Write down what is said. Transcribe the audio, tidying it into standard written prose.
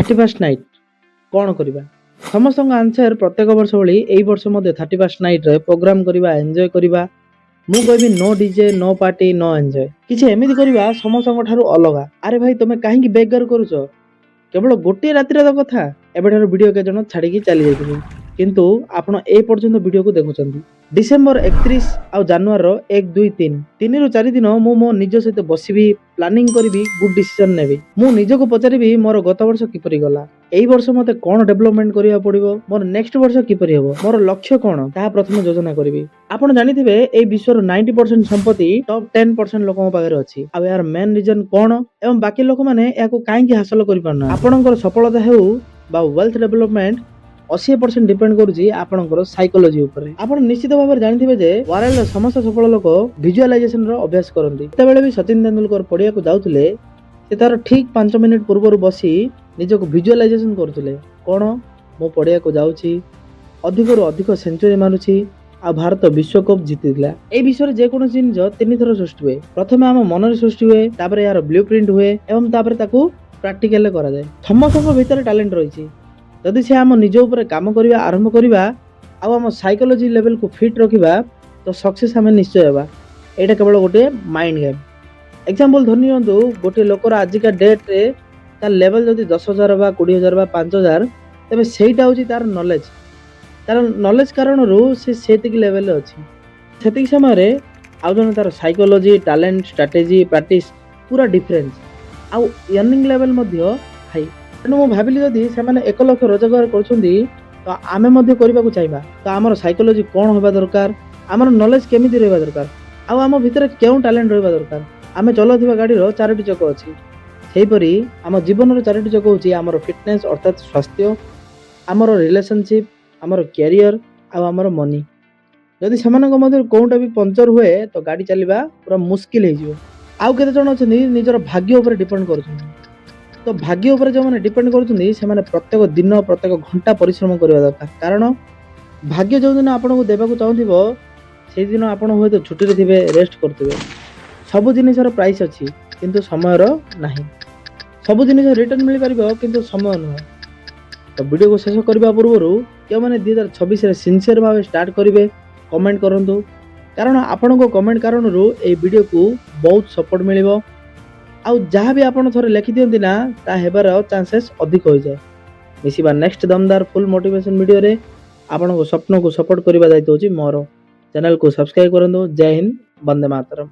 31st night कौन करवा समस्त आंसर प्रत्येक वर्ष भाई यही वर्ष 31st नाइट रे प्रोग्राम करवा एंजॉय करवा मु कहबी no DJ no party no enjoy किसी एमती करवा समस्त अलग। अरे भाई तुम कहीं बेगार करुच केवल गोटे रातिर तो कथा एबेठार वीडियो के जन छाड़ी चली जाइए किंतु आपण ए पर्यंत वीडियो को देखुछंती डिसेंबर 31 आ जनवरी 1 2 3 3 रु 4 दिन मु मो निज सहित बसबी प्लानिंग करबी गुड डिसीजन नेबी मु निजको पचारिबी मोर गत वर्ष किपरि गला एई वर्ष मते कोन डेवलपमेंट करिया पड़िबो मोर नेक्स्ट वर्ष किपरि हेबो मोर लक्ष्य कोन ता प्रथम योजना करबी। आपण जानिथिबे एई विश्वर 90% संपत्ति टॉप 10% लोकन पाखरे अछि आ यार मेन रीजन कोन एवं बाकी लोक माने याको काहे कि हासिल करि पारना आपनकर सफलता हेउ बा वेल्थ डेवलपमेंट 80% डिपेंड करुची आपनकर साइकोलॉजी ऊपर। आपण निश्चित भाव में जानथिबे जे वर्ल्ड समस्त सफल लोक विजुअलाइजेशन रो अभ्यास करंती तेबेले भी सचिन तेंदुलकर पडिया को जाउतले से तार ठीक 5 मिनिट पूर्व बसी निजको विजुअलाइजेशन करतले कोन मो पडिया को जाउची अधिक रु अधिक सेंचुरी मारुची आ भारत विश्व कप जीतिला ए विषय जे कोनो जिनिस 3 थर सृष्टि हुए प्रथमे हम मन रे सृष्टि हुए तापर यार ब्लूप्रिंट हुए एवं तापर ताकू प्रैक्टिकल करा जाय समस्त भीतर टैलेंट रहिची जदि से आम निज उपर काम करवा आरंभ करवा आम साइकोलॉजी लेवल को फिट रखा तो सक्सेस आम निश्चय होगा यहाँ केवल गोटे माइंड गेम एग्जांपल धरनी गोटे लोकर आजिका डेट रे तार लेवल जदि 10,000 बा 20,000 बा 5,000 तेज सेटा हूँ तार नॉलेज कारण से लेवल अच्छी से समय आउ जन तार साइकोलॉजी टैलेंट स्ट्रैटेजी प्रैक्टिस पूरा डिफरेंस आउ अर्निंग लेवल हाई तेणु मुझे भाविली जदि से 1 लाख रोजगार करुँच तो आम चाहिए तो आमर साइकोलॉजी कौन होगा दरकार आमर नॉलेज केमी रहा दरकार आम भितर क्यों टैलेंट रहा दरकार आम चलाउଥିବା गाड़ीर 4टी चक अच्छी सेहीपरि आम जीवन 4टी चक हूँ आमर फिटनेस अर्थात स्वास्थ्य आमर रिलेशनशिप आमर कैरियर आमर मनी जदि से कौटा भी पंचर हुए तो गाड़ी चलवा पूरा मुस्किल हो आउ केते जण अच्छा निजर भाग्य उपर डिपेंड कर तो भाग्य उपर जो मैंने डिपेंड कर प्रत्येक दिन प्रत्येक घंटा परिश्रम करवा दरकार कारण भाग्य जो दिन आपन को देबा को चाहूथिबो से दिन आपन होय तो छुट्टी रे थिबे रेस्ट करथिबे सब जिनिसर प्राइस अछि किंतु समयर नाही सब जिनिस रिटर्न मिल परिबो किंतु समय न तो वीडियो को शेष करबा पूर्व के माने 2026 रे सिंसियर भाव स्टार्ट करिवे कमेंट करंतु कारण आपन को कमेंट कारण ए वीडियो को बहुत सपोर्ट मिलिबो आउ जहाँ भी आपन थोड़े लिखि दियंती ना ता हेबार चांसेस अधिक हो जाए मिसिबा नेक्स्ट दमदार फुल मोटिवेशन वीडियो रे आपन को स्वप्न को सपोर्ट करबा दायित्व होची मोर चैनल को सब्सक्राइब करंदो। जय हिंद, वंदे मातरम।